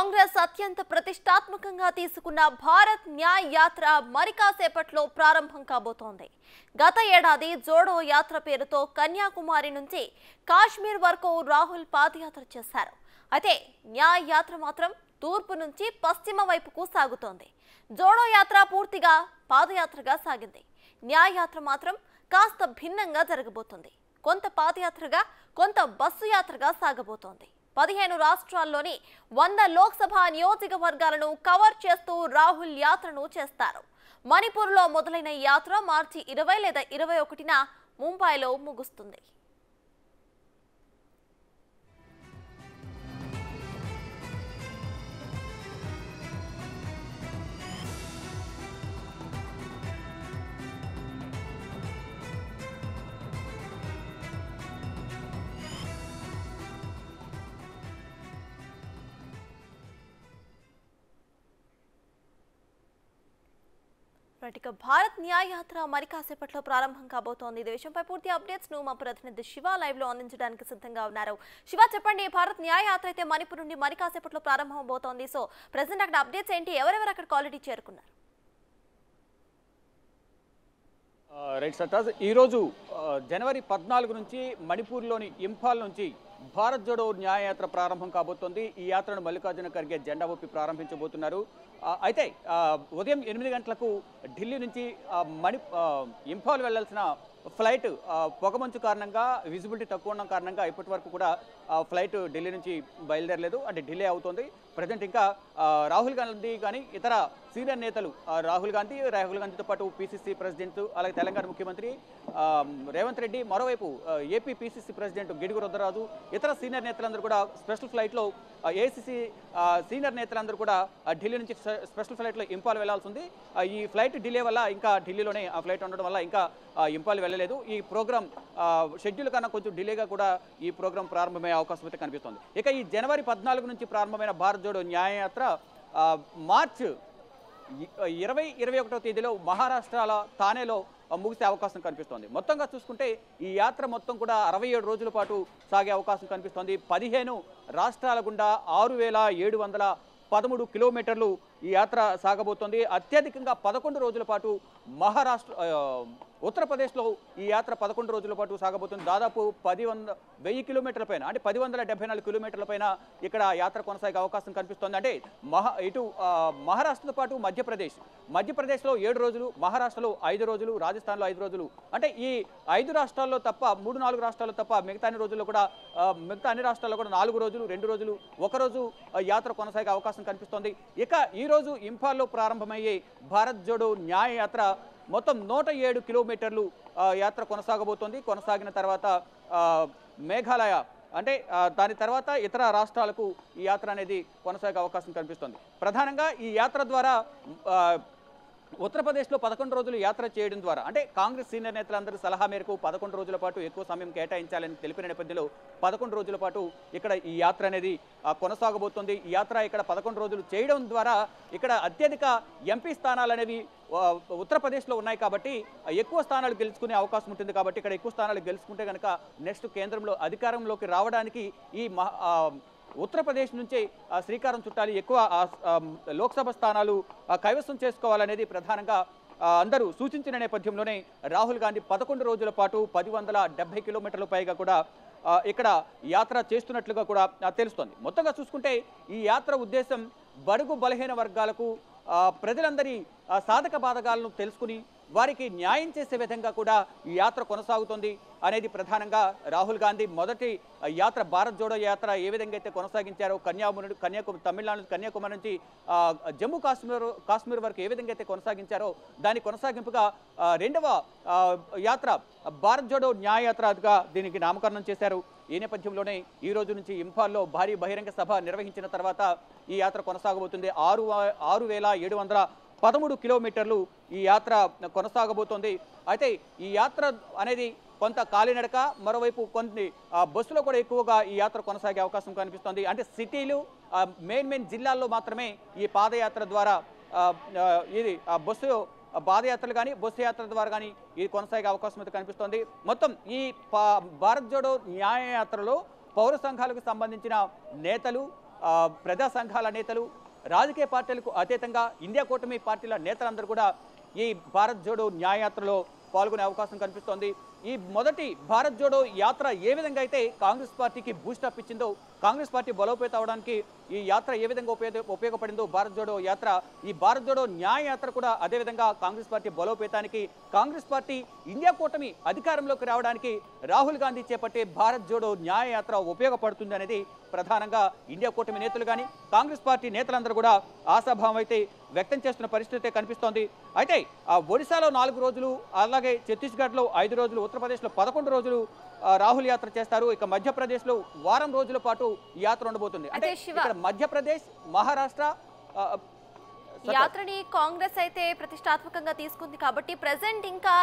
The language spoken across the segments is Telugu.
కాంగ్రెస్ అత్యంత ప్రతిష్టాత్మకంగా తీసుకున్న భారత్ న్యాయ్ యాత్ర మరికాసేపట్లో ప్రారంభం కాబోతోంది. గత ఏడాది జోడో యాత్ర పేరుతో కన్యాకుమారి నుంచి కాశ్మీర్ వరకు రాహుల్ పాదయాత్ర చేశారు. అయితే న్యాయ్ యాత్ర మాత్రం తూర్పు నుంచి పశ్చిమ వైపుకు సాగుతోంది. జోడో యాత్ర పూర్తిగా పాదయాత్రగా సాగింది. న్యాయ్ యాత్ర మాత్రం కాస్త భిన్నంగా జరగబోతోంది. కొంత పాదయాత్రగా, కొంత బస్సు యాత్రగా సాగబోతోంది. 15 రాష్ట్రాల్లోని 100 లోక్సభ నియోజకవర్గాలను కవర్ చేస్తూ రాహుల్ యాత్రను చేస్తారు. మణిపూర్లో మొదలైన యాత్ర మార్చి 20 లేదా 21న ముంబైలో ముగుస్తుంది. భారత్ న్యాయ్ యాత్ర మరి కాసేపట్లో ప్రారంభం కాబోతోంది. ఈ విషయంపై పూర్తి అప్డేట్స్ ను మా ప్రతినిధి శివ లైవ్ లో అందించడానికి సిద్ధంగా ఉన్నారు. శివ, చెప్పండి, భారత్ న్యాయ్ యాత్ర అయితే మణిపూర్ నుండి మరి కాసేపట్లో ప్రారంభం అవబోతోంది. సో ప్రెసెంట్ అక్కడ అప్డేట్స్ ఏంటి? ఎవరెవరు అక్కడికి ఆల్రెడీ చేరుకున్నారు? రైట్ సర్తాజ్, ఈరోజు జనవరి 14 నుంచి మణిపూర్లోని ఇంఫాల్ నుంచి భారత్ జోడో న్యాయ యాత్ర ప్రారంభం కాబోతోంది. ఈ యాత్రను మల్లికార్జున ఖర్గే జెండా ఊపి ప్రారంభించబోతున్నారు. అయితే ఉదయం 8 గంటలకు ఢిల్లీ నుంచి ఇంఫాల్ వెళ్లాల్సిన ఫ్లైట్ పొగమంచు కారణంగా, విజిబిలిటీ తక్కువ ఉండడం కారణంగా ఇప్పటి వరకు కూడా ఫ్లైట్ ఢిల్లీ నుంచి బయలుదేరలేదు, అంటే డిలే అవుతోంది. ప్రజెంట్ ఇంకా రాహుల్ గాంధీ కానీ ఇతర సీనియర్ నేతలు, రాహుల్ గాంధీతో పాటు పిసిసి ప్రెసిడెంట్, అలాగే తెలంగాణ ముఖ్యమంత్రి రేవంత్ రెడ్డి, మరోవైపు AP PCC president Gidugu Rudraraju, ఇతర సీనియర్ నేతలందరూ కూడా స్పెషల్ ఫ్లైట్లో, ఏసీసీ సీనియర్ నేతలందరూ కూడా ఢిల్లీ నుంచి స్పెషల్ ఫ్లైట్లో ఇంపాల్ వెళ్లాల్సి ఉంది. ఈ ఫ్లైట్ డిలే వల్ల, ఇంకా ఢిల్లీలోనే ఆ ఫ్లైట్ ఉండడం వల్ల ఇంకా ఇంపాల్ వెళ్ళలేదు. ఈ ప్రోగ్రామ్ షెడ్యూల్ కన్నా కొంచెం డిలేగా కూడా ఈ ప్రోగ్రామ్ ప్రారంభమయ్యే అవకాశం అయితే కనిపిస్తుంది. ఇక ఈ జనవరి 14 నుంచి ప్రారంభమైన భారత్ జోడో న్యాయ యాత్ర మార్చ్ 20-21వ తేదీలో మహారాష్ట్రల థానేలో ముగిసే అవకాశం కనిపిస్తోంది. మొత్తంగా చూసుకుంటే ఈ యాత్ర మొత్తం కూడా 67 రోజుల పాటు సాగే అవకాశం కనిపిస్తోంది. 15 రాష్ట్రాల గుండా 6713 కిలోమీటర్లు ఈ యాత్ర సాగబోతోంది. అత్యధికంగా 11 రోజుల పాటు ఉత్తరప్రదేశ్లో ఈ యాత్ర 11 రోజుల పాటు సాగబోతుంది. దాదాపు 1000 కిలోమీటర్ల పైన, అంటే 1074 కిలోమీటర్ల పైన ఇక్కడ యాత్ర కొనసాగే అవకాశం కనిపిస్తోంది. అంటే ఇటు మహారాష్ట్రతో పాటు మధ్యప్రదేశ్లో 7 రోజులు, మహారాష్ట్రలో 5 రోజులు, రాజస్థాన్లో 5 రోజులు, అంటే ఈ 5 రాష్ట్రాల్లో తప్ప 3-4 రాష్ట్రాల్లో తప్ప మిగతా అన్ని రాష్ట్రాల్లో కూడా 4 రోజులు, 2 రోజులు, 1 రోజు యాత్ర కొనసాగే అవకాశం కనిపిస్తోంది. ఇక ఈరోజు ఇంఫాల్లో ప్రారంభమయ్యే భారత్ జోడో న్యాయ యాత్ర మొత్తం 107 కిలోమీటర్లు యాత్ర కొనసాగబోతోంది. కొనసాగిన తర్వాత మేఘాలయ, అంటే దాని తర్వాత ఇతర రాష్ట్రాలకు ఈ యాత్ర అనేది కొనసాగే అవకాశం కనిపిస్తుంది. ప్రధానంగా ఈ యాత్ర ద్వారా ఉత్తరప్రదేశ్లో 11 రోజులు యాత్ర చేయడం ద్వారా, అంటే కాంగ్రెస్ సీనియర్ నేతలందరూ సలహా మేరకు 11 రోజుల పాటు ఎక్కువ సమయం కేటాయించాలని తెలిపిన నేపథ్యంలో 11 రోజుల పాటు ఇక్కడ ఈ యాత్ర అనేది కొనసాగబోతోంది. ఈ యాత్ర ఇక్కడ 11 రోజులు చేయడం ద్వారా ఇక్కడ అత్యధిక ఎంపీ స్థానాలు అనేవి ఉత్తరప్రదేశ్లో ఉన్నాయి కాబట్టి ఎక్కువ స్థానాలు గెలుచుకునే అవకాశం ఉంటుంది. కాబట్టి ఇక్కడ ఎక్కువ స్థానాలు గెలుచుకుంటే కనుక నెక్స్ట్ కేంద్రంలో అధికారంలోకి రావడానికి ఈ ఉత్తరప్రదేశ్ నుంచే శ్రీకారం చుట్టాలి, ఎక్కువ లోక్సభ స్థానాలు కైవసం చేసుకోవాలనేది ప్రధానంగా అందరూ సూచించిన నేపథ్యంలోనే రాహుల్ గాంధీ 11 రోజుల పాటు 1070 కిలోమీటర్ల పైగా కూడా ఇక్కడ యాత్ర చేస్తున్నట్లుగా కూడా తెలుస్తోంది. మొత్తంగా చూసుకుంటే ఈ యాత్ర ఉద్దేశం బడుగు బలహీన వర్గాలకు, ప్రజలందరి సాధక బాధకాలను తెలుసుకుని వారికి న్యాయం చేసే విధంగా కూడా ఈ యాత్ర కొనసాగుతోంది అనేది ప్రధానంగా రాహుల్ గాంధీ మొదటి యాత్ర భారత్ జోడో యాత్ర ఏ విధంగా అయితే కొనసాగించారో, తమిళనాడు కన్యాకుమారి నుంచి జమ్మూ కాశ్మీర్ వరకు ఏ విధంగా అయితే కొనసాగించారో దాని కొనసాగింపుగా రెండవ యాత్ర భారత్ జోడో న్యాయ యాత్రగా దీనికి నామకరణం చేశారు. ఈ నేపథ్యంలోనే ఈ రోజు నుంచి ఇంఫాల్లో భారీ బహిరంగ సభ నిర్వహించిన తర్వాత ఈ యాత్ర కొనసాగబోతుంది. 6713 కిలోమీటర్లు ఈ యాత్ర కొనసాగబోతోంది. అయితే ఈ యాత్ర అనేది కొంత కాలినడక, మరోవైపు కొన్ని బస్సులో కూడా ఎక్కువగా ఈ యాత్ర కొనసాగే అవకాశం కనిపిస్తోంది. అంటే సిటీలు, మెయిన్ జిల్లాల్లో మాత్రమే ఈ పాదయాత్ర ద్వారా ఇది బస్సు పాదయాత్రలు కానీ బస్సు యాత్ర ద్వారా కానీ ఇది కొనసాగే అవకాశం అయితే కనిపిస్తోంది. మొత్తం ఈ భారత్ జోడో న్యాయ యాత్రలో పౌర సంఘాలకు సంబంధించిన నేతలు, ప్రజా సంఘాల నేతలు, రాజకీయ పార్టీలకు అతీతంగా ఇండియా కూటమి పార్టీల నేతలందరూ కూడా ఈ భారత్ జోడో న్యాయయాత్రలో పాల్గొనే అవకాశం కనిపిస్తోంది. ఈ మొదటి భారత్ జోడో యాత్ర ఏ విధంగా అయితే కాంగ్రెస్ పార్టీకి బూస్టప్ ఇచ్చిందో, కాంగ్రెస్ పార్టీ బలోపేత అవడానికి ఈ యాత్ర ఏ విధంగా ఉపయోగపడిందో భారత్ జోడో యాత్ర, ఈ భారత్ జోడో న్యాయ యాత్ర కూడా అదేవిధంగా కాంగ్రెస్ పార్టీ బలోపేతానికి, కాంగ్రెస్ పార్టీ ఇండియా కూటమి అధికారంలోకి రావడానికి రాహుల్ గాంధీ చేపట్టే భారత్ జోడో న్యాయ యాత్ర ఉపయోగపడుతుంది అనేది ప్రధానంగా ఇండియా కూటమి నేతలు కానీ కాంగ్రెస్ పార్టీ నేతలందరూ కూడా ఆశాభావం అయితే వ్యక్తం చేస్తున్న పరిస్థితి కనిపిస్తోంది. అయితే ఒడిశాలో 4 రోజులు, అలాగే ఛత్తీస్గఢ్లో 5 రోజులు, ఉత్తరప్రదేశ్లో 11 రోజులు రాహుల్ యాత్ర చేస్తారు. ఇక మధ్యప్రదేశ్లో వారం రోజుల పాటు ఈ యాత్ర ఉండబోతుంది. అంటే ఇక్కడ మధ్యప్రదేశ్, మహారాష్ట్ర యాత్రని కాంగ్రెస్ అయితే ప్రతిష్టాత్మకంగా తీసుకుంది కాబట్టి ప్రెసెంట్ ఇంకా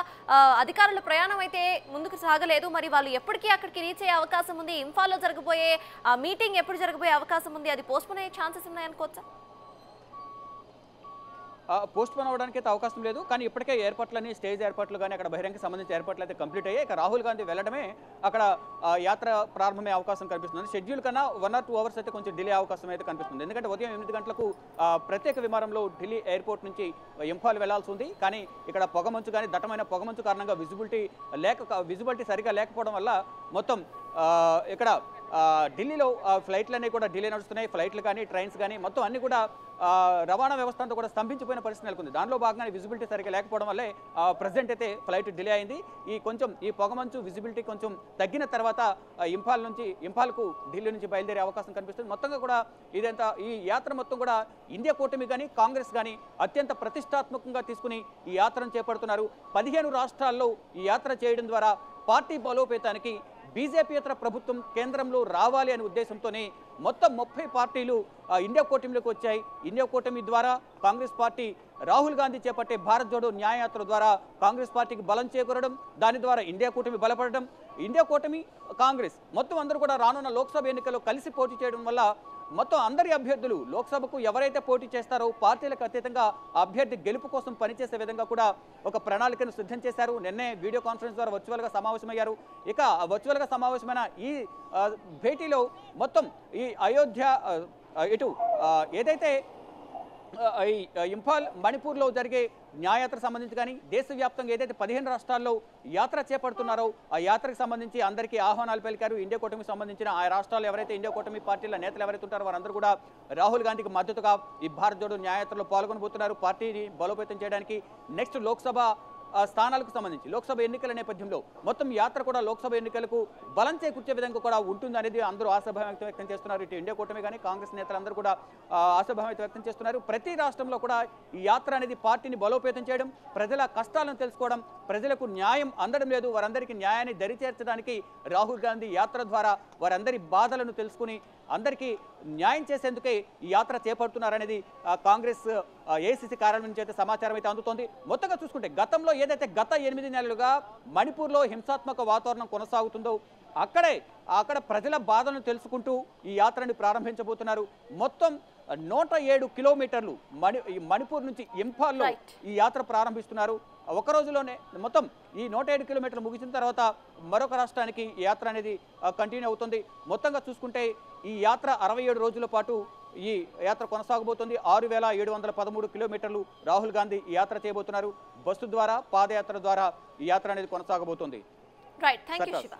అధికారుల ప్రయాణం అయితే ముందుకు సాగలేదు. మరి వాళ్ళు ఎప్పటికీ అక్కడికి రీచ్ అయ్యే అవకాశం ఉంది? ఇంఫాల్లో జరగబోయే మీటింగ్ ఎప్పుడు జరగబోయే అవకాశం ఉంది? అది పోస్ట్పోన్ అయ్యే ఛాన్సెస్ ఉన్నాయనుకోవచ్చా? పోస్ట్పోన్ అవడానికి అయితే అవకాశం లేదు. కానీ ఇప్పటికే ఏర్పాట్లని, స్టేజ్ ఏర్పాట్లు కానీ అక్కడ బహిరంగ సంబంధించిన ఏర్పాట్లు అయితే కంప్లీట్ అయ్యాయి. ఇక రాహుల్ గాంధీ వెళ్ళడమే అక్కడ యాత్ర ప్రారంభమయ్యే అవకాశం కనిపిస్తుంది. షెడ్యూల్ కన్నా 1 or 2 hours అయితే కొంచెం డిలే అవకాశం అయితే కనిపిస్తుంది. ఎందుకంటే ఉదయం 8 గంటలకు ప్రత్యేక విమానంలో ఢిల్లీ ఎయిర్పోర్ట్ నుంచి ఇంఫాల్ వెళ్లాల్సి ఉంది. కానీ ఇక్కడ పొగమంచు కానీ, దట్టమైన పొగమంచు కారణంగా విజిబిలిటీ సరిగా లేకపోవడం వల్ల మొత్తం ఇక్కడ ఢిల్లీలో ఫ్లైట్లన్నీ కూడా డిలే నడుస్తున్నాయి. ఫ్లైట్లు కానీ, ట్రైన్స్ కానీ మొత్తం అన్ని కూడా రవాణా వ్యవస్థ అంతా కూడా స్తంభించిపోయిన పరిస్థితి నెలకొంది. దానిలో భాగంగా విజిబిలిటీ సరిగ్గా లేకపోవడం వల్లే ప్రెసిడెంట్ అయితే ఫ్లైట్ డిలే అయింది. ఈ పొగమంచు విజిబిలిటీ కొంచెం తగ్గిన తర్వాత ఇంఫాల్కు ఢిల్లీ నుంచి బయలుదేరే అవకాశం కనిపిస్తుంది. మొత్తంగా కూడా ఈ యాత్ర మొత్తం కూడా ఇండియా కూటమి కానీ, కాంగ్రెస్ కానీ అత్యంత ప్రతిష్టాత్మకంగా తీసుకుని ఈ యాత్రను చేపడుతున్నారు. 15 రాష్ట్రాల్లో ఈ యాత్ర చేయడం ద్వారా పార్టీ బలోపేతానికి బీజేపీయేతర ప్రభుత్వం కేంద్రంలో రావాలి అనే ఉద్దేశంతోనే మొత్తం 30 పార్టీలు ఇండియా కూటమిలోకి వచ్చాయి. ఇండియా కూటమి ద్వారా కాంగ్రెస్ పార్టీ రాహుల్ గాంధీ చేపట్టే భారత్ జోడో న్యాయయాత్ర ద్వారా కాంగ్రెస్ పార్టీకి బలం చేకూరడం, దాని ద్వారా ఇండియా కూటమి బలపడడం, ఇండియా కూటమి, కాంగ్రెస్ మొత్తం అందరూ కూడా రానున్న లోక్సభ ఎన్నికల్లో కలిసి పోటీ చేయడం వల్ల మొత్తం అందరి అభ్యర్థులు లోక్సభకు ఎవరైతే పోటీ చేస్తారో పార్టీలకు అతీతంగా అభ్యర్థి గెలుపు కోసం పనిచేసే విధంగా కూడా ఒక ప్రణాళికను సిద్ధం చేశారు. నిన్నే వీడియో కాన్ఫరెన్స్ ద్వారా వర్చువల్గా సమావేశమయ్యారు. ఇక వర్చువల్గా సమావేశమైన ఈ భేటీలో మొత్తం ఈ అయోధ్య ఇటు ఏదైతే ఇంఫాల్, మణిపూర్లో జరిగే న్యాయయాత్రకు సంబంధించి కానీ, దేశవ్యాప్తంగా ఏదైతే 15 రాష్ట్రాల్లో యాత్ర చేపడుతున్నారో ఆ యాత్రకు సంబంధించి అందరికీ ఆహ్వానాలు పలికారు. ఇండియా కూటమికి సంబంధించిన ఆ రాష్ట్రాల్లో ఎవరైతే ఇండియా కూటమి పార్టీల నేతలు ఎవరైతే ఉంటారో వారందరూ కూడా రాహుల్ గాంధీకి మద్దతుగా ఈ భారత్ జోడో న్యాయయాత్రలో పాల్గొనబోతున్నారు. పార్టీని బలోపేతం చేయడానికి నెక్స్ట్ లోక్సభ స్థానాలకు సంబంధించి లోక్సభ ఎన్నికల నేపథ్యంలో మొత్తం యాత్ర కూడా లోక్సభ ఎన్నికలకు బలం చేకూర్చే విధంగా కూడా ఉంటుంది అనేది అందరూ ఆశాభావం వ్యక్తం చేస్తున్నారు. ఇటు ఇండియా కూటమి కానీ, కాంగ్రెస్ నేతలందరూ కూడా ఆశాభావం వ్యక్తం చేస్తున్నారు. ప్రతి రాష్ట్రంలో కూడా ఈ యాత్ర అనేది పార్టీని బలోపేతం చేయడం, ప్రజల కష్టాలను తెలుసుకోవడం, ప్రజలకు న్యాయం అందడం లేదు, వారందరికీ న్యాయాన్ని దరిచేర్చడానికి రాహుల్ గాంధీ యాత్ర ద్వారా వారందరి బాధలను తెలుసుకుని అందరికీ న్యాయం చేసేందుకే ఈ యాత్ర చేపడుతున్నారనేది కాంగ్రెస్ ఏఐసీసీ కార్యాలయం నుంచి అయితే సమాచారం అయితే అందుతోంది. మొత్తంగా చూసుకుంటే గతంలో ఏదైతే గత 8 నెలలుగా మణిపూర్లో హింసాత్మక వాతావరణం కొనసాగుతుందో అక్కడ ప్రజల బాధలను తెలుసుకుంటూ ఈ యాత్రని ప్రారంభించబోతున్నారు. మొత్తం 107 కిలోమీటర్లు మణిపూర్ నుంచి ఇంఫాల్లో ఈ యాత్ర ప్రారంభిస్తున్నారు. ఒక రోజులోనే మొత్తం ఈ 107 కిలోమీటర్లు ముగిసిన తర్వాత మరొక రాష్ట్రానికి ఈ యాత్ర అనేది కంటిన్యూ అవుతుంది. మొత్తంగా చూసుకుంటే ఈ యాత్ర 67 రోజుల పాటు ఈ యాత్ర కొనసాగబోతుంది. 6713 కిలోమీటర్లు రాహుల్ గాంధీ ఈ యాత్ర చేయబోతున్నారు. బస్సు ద్వారా, పాదయాత్ర ద్వారా ఈ యాత్ర అనేది కొనసాగబోతుంది. Right, thank you Shiva.